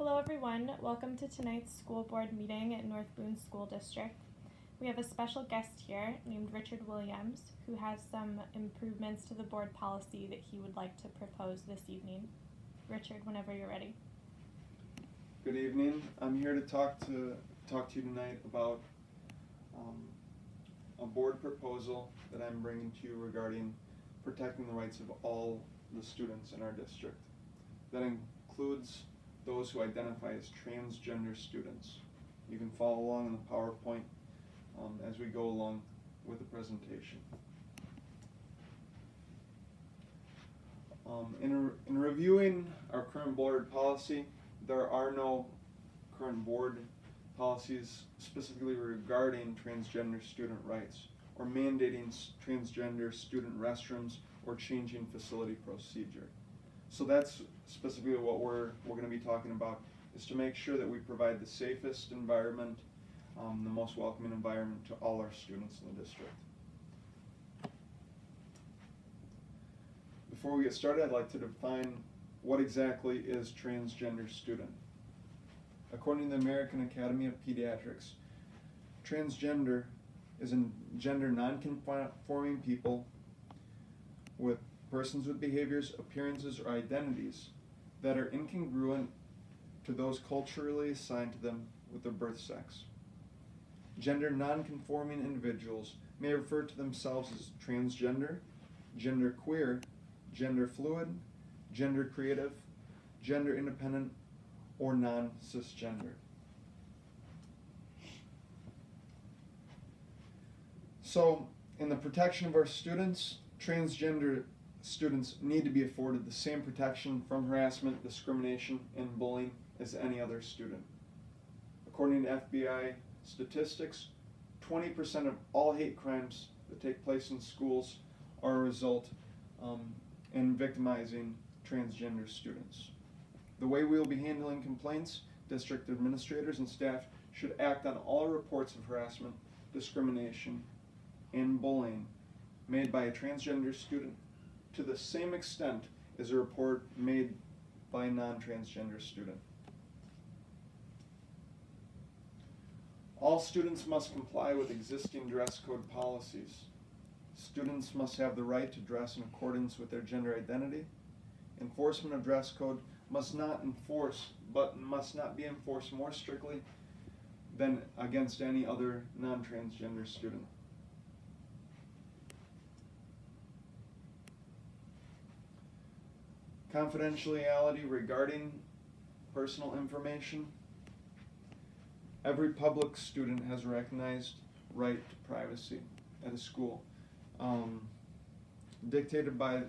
Hello everyone, welcome to tonight's school board meeting at North Boone School District. We have a special guest here named Richard Williams who has some improvements to the board policy that he would like to propose this evening. Richard, whenever you're ready. Good evening. I'm here to talk to you tonight about a board proposal that I'm bringing to you regarding protecting the rights of all the students in our district. That includes those who identify as transgender students. You can follow along in the PowerPoint as we go along with the presentation. In reviewing our current board policy, there are no current board policies specifically regarding transgender student rights or mandating transgender student restrooms or changing facility procedure. So that's specifically what we're going to be talking about, is to make sure that we provide the safest environment, the most welcoming environment to all our students in the district. Before we get started, I'd like to define what exactly is transgender student. According to the American Academy of Pediatrics, transgender is a gender non-conforming people with persons with behaviors, appearances, or identities that are incongruent to those culturally assigned to them with their birth sex. Gender non-conforming individuals may refer to themselves as transgender, genderqueer, gender fluid, gender creative, gender independent, or non-cisgender. So, in the protection of our students, transgender students need to be afforded the same protection from harassment, discrimination, and bullying as any other student. According to FBI statistics, 20% of all hate crimes that take place in schools are a result in victimizing transgender students. The way we will be handling complaints, district administrators and staff should act on all reports of harassment, discrimination, and bullying made by a transgender student to the same extent as a report made by a non-transgender student. All students must comply with existing dress code policies. Students must have the right to dress in accordance with their gender identity. Enforcement of dress code must not be enforced more strictly than against any other non-transgender student. Confidentiality regarding personal information. Every public student has a recognized right to privacy at a school, dictated by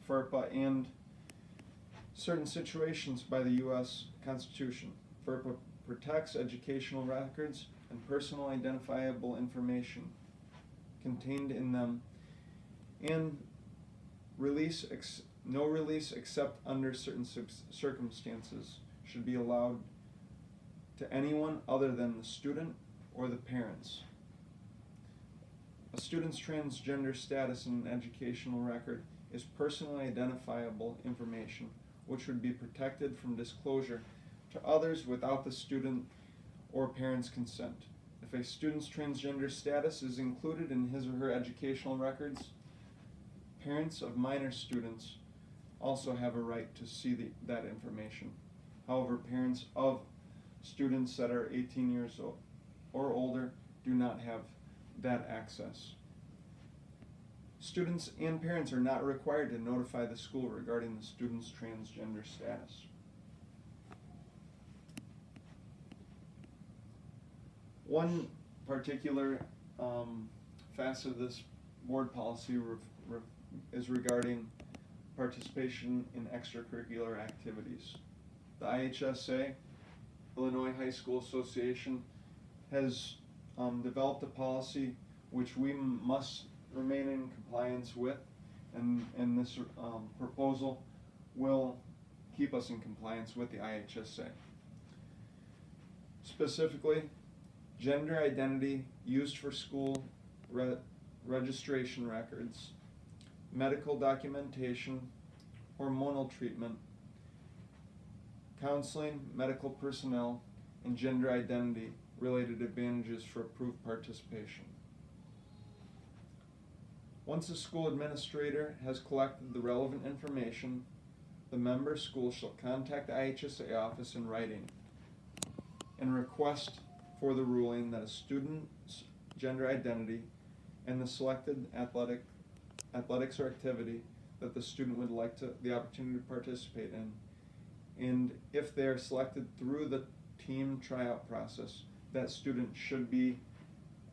FERPA and certain situations by the U.S. Constitution. FERPA protects educational records and personal identifiable information contained in them, and no release except under certain circumstances should be allowed to anyone other than the student or the parents. A student's transgender status in an educational record is personally identifiable information which would be protected from disclosure to others without the student or parent's consent. If a student's transgender status is included in his or her educational records, parents of minor students also have a right to see that information. However, parents of students that are 18 years old or older do not have that access. Students and parents are not required to notify the school regarding the student's transgender status. One particular facet of this board policy is regarding participation in extracurricular activities. The IHSA, Illinois High School Association, has developed a policy which we must remain in compliance with, and this proposal will keep us in compliance with the IHSA. Specifically, gender identity used for school registration records, medical documentation, hormonal treatment, counseling, medical personnel, and gender identity related advantages for approved participation. Once a school administrator has collected the relevant information, the member school shall contact the IHSA office in writing and request for the ruling that a student's gender identity and the selected athletics or activity that the student would like the opportunity to participate in, and if they are selected through the team tryout process, that student should be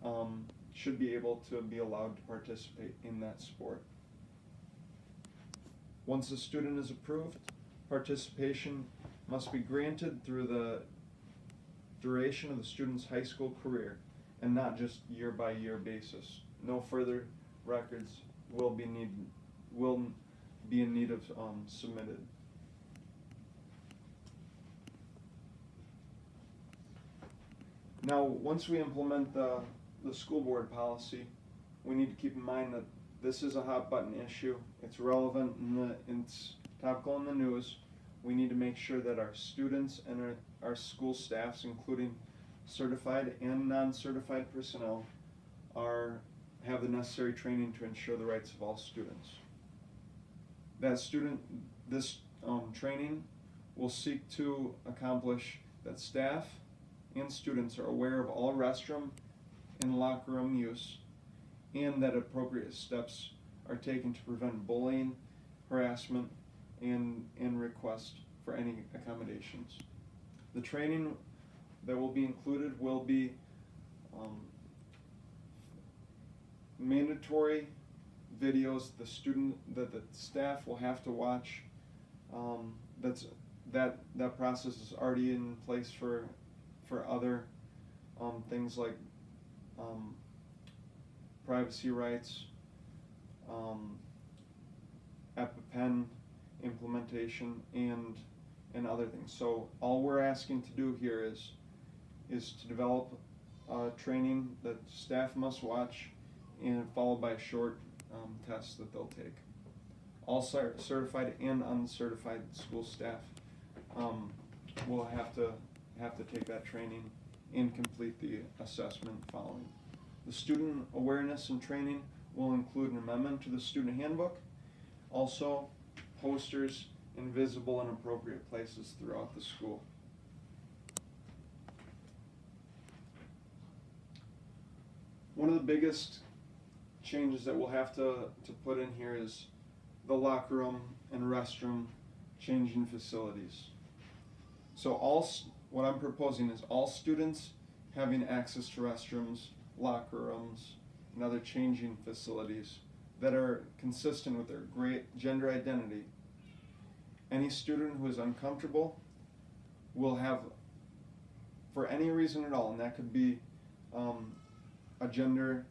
able to be allowed to participate in that sport. Once a student is approved, participation must be granted through the duration of the student's high school career and not just year-by-year basis. No further records will be in need of submitted. Now, once we implement the school board policy, we need to keep in mind that this is a hot button issue. It's relevant and it's topical in the news. We need to make sure that our students and our school staffs, including certified and non-certified personnel, have the necessary training to ensure the rights of all students. This training will seek to accomplish that staff and students are aware of all restroom and locker room use, and that appropriate steps are taken to prevent bullying, harassment, and request for any accommodations. The training that will be included will be mandatory videos that the staff will have to watch. That process is already in place for other things like privacy rights, EpiPen implementation, and other things. So all we're asking to do here is to develop training that staff must watch, and followed by a short test that they'll take. All certified and uncertified school staff will have to take that training and complete the assessment following. The student awareness and training will include an amendment to the student handbook, also posters in visible and appropriate places throughout the school. One of the biggest changes that we'll have to put in here is the locker room and restroom changing facilities. So what I'm proposing is all students having access to restrooms, locker rooms, and other changing facilities that are consistent with their great gender identity. Any student who is uncomfortable will have, for any reason at all, and that could be a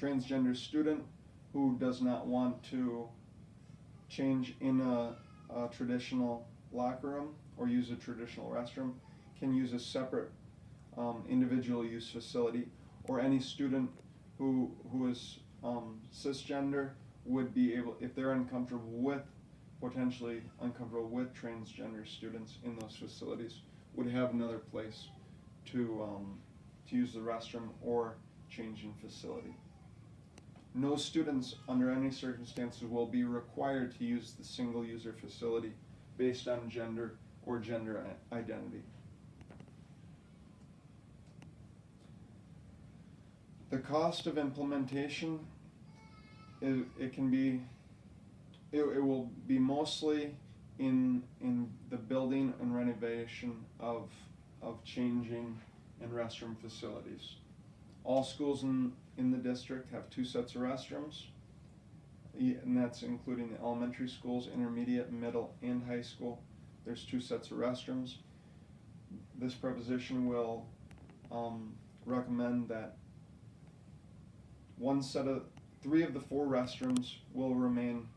transgender student who does not want to change in a traditional locker room or use a traditional restroom, can use a separate individual use facility, or any student who is cisgender would be able, if they're potentially uncomfortable with transgender students in those facilities, would have another place to use the restroom or changing facility. No students under any circumstances will be required to use the single user facility based on gender or gender identity. The cost of implementation, it will be mostly in the building and renovation of changing and restroom facilities. All schools in the district have 2 sets of restrooms, and that's including the elementary schools, intermediate, middle, and high school. There's 2 sets of restrooms. This proposition will recommend that 3 of the 4 restrooms will remain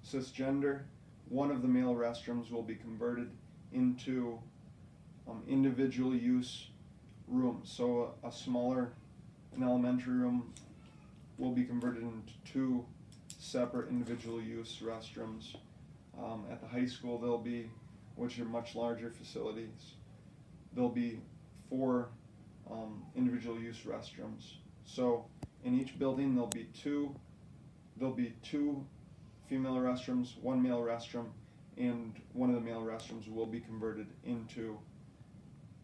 cisgender. 1 of the male restrooms will be converted into individual use rooms. So an elementary room will be converted into 2 separate individual use restrooms. At the high school, which are much larger facilities, there'll be 4 individual use restrooms. So in each building, there'll be two female restrooms, 1 male restroom, and one of the male restrooms will be converted into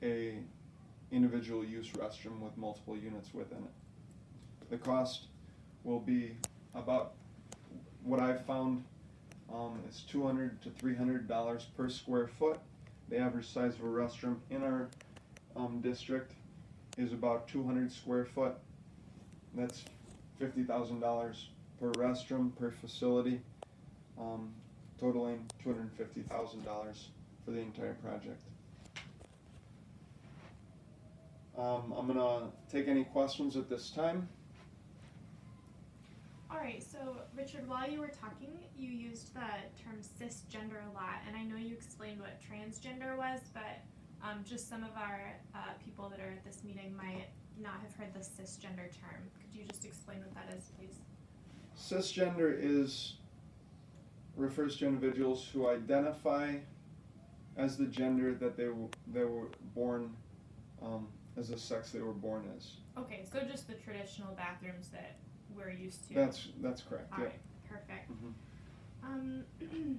a individual use restroom with multiple units within it. The cost will be about, what I've found is $200 to $300 per square foot. The average size of a restroom in our district is about 200 square foot. That's $50,000 per restroom, per facility, totaling $250,000 for the entire project. I'm gonna take any questions at this time. Alright, so Richard, while you were talking, you used the term cisgender a lot, and I know you explained what transgender was, but just some of our people that are at this meeting might not have heard the cisgender term. Could you just explain what that is, please? Cisgender refers to individuals who identify as the gender that they were born, as the sex they were born as. Okay, so just the traditional bathrooms that we're used to. That's correct. Alright, perfect. Mm-hmm.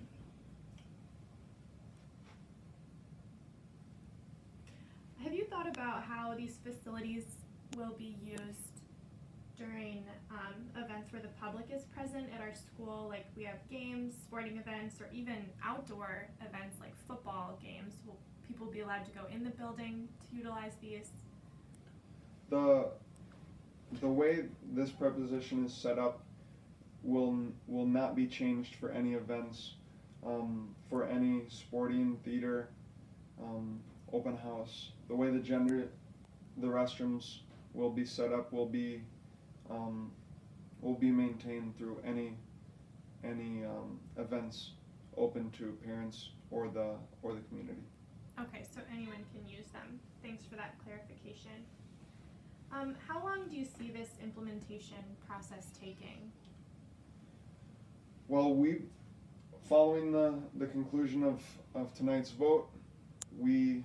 Have you thought about how these facilities will be used during events where the public is present at our school? Like we have games, sporting events, or even outdoor events like football games. Will people be allowed to go in the building to utilize these? The way this preposition is set up will not be changed for any events, for any sporting, theater, open house. The way the restrooms will be set up will be maintained through any events open to parents or the community. Okay, so anyone can use them. Thanks for that clarification. How long do you see this implementation process taking? Well, following the conclusion of tonight's vote, we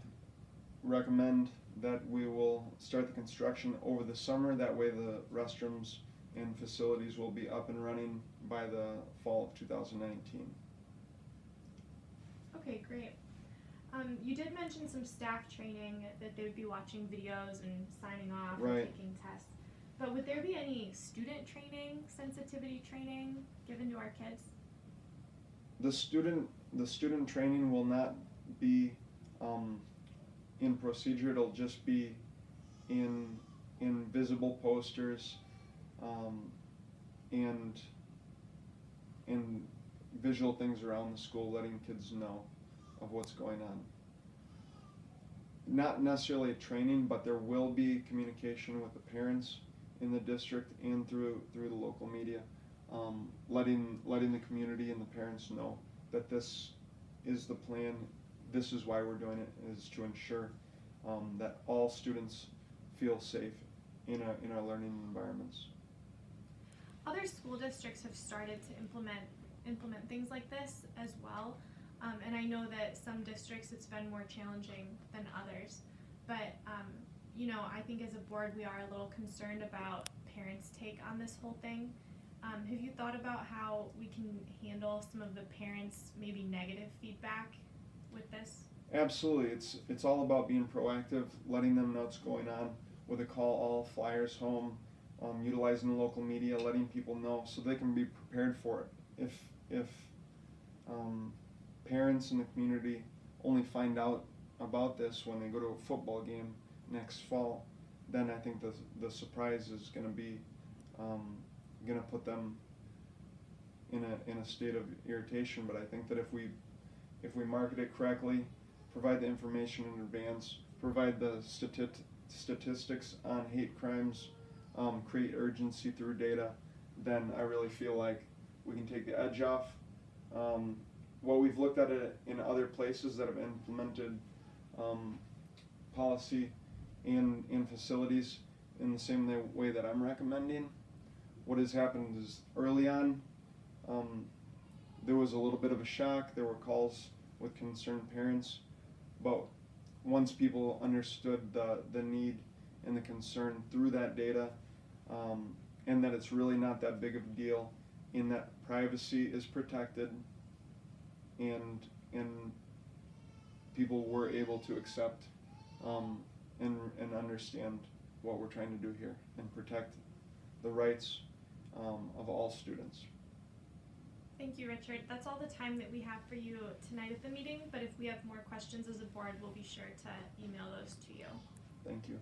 recommend that we will start the construction over the summer. That way the restrooms and facilities will be up and running by the fall of 2019. Okay, great. You did mention some staff training, that they would be watching videos and signing off Right. and taking tests. But would there be any student training, sensitivity training given to our kids? The student training will not be in procedure. It'll just be in visible posters and visual things around the school, letting kids know of what's going on. Not necessarily training, but there will be communication with the parents in the district and through the local media, letting the community and the parents know that this is the plan. This is why we're doing it, is to ensure that all students feel safe in our learning environments. Other school districts have started to implement things like this as well. And I know that some districts it's been more challenging than others, but I think as a board we are a little concerned about parents' take on this whole thing. Have you thought about how we can handle some of the parents' maybe negative feedback with this? Absolutely, it's all about being proactive, letting them know what's going on with a call all flyers home, utilizing the local media, letting people know so they can be prepared for it. If parents in the community only find out about this when they go to a football game next fall, then I think the surprise is going to be going to put them in a state of irritation. But I think that if we market it correctly, provide the information in advance, provide the statistics on hate crimes, create urgency through data, then I really feel like we can take the edge off. What we've looked at it in other places that have implemented policy in facilities in the same way that I'm recommending. What has happened is early on, there was a little bit of a shock. There were calls with concerned parents, but once people understood the need and the concern through that data, and that it's really not that big of a deal, in that privacy is protected, and people were able to accept and understand what we're trying to do here and protect the rights of all students. Thank you, Richard. That's all the time that we have for you tonight at the meeting, but if we have more questions as a board, we'll be sure to email those to you. Thank you.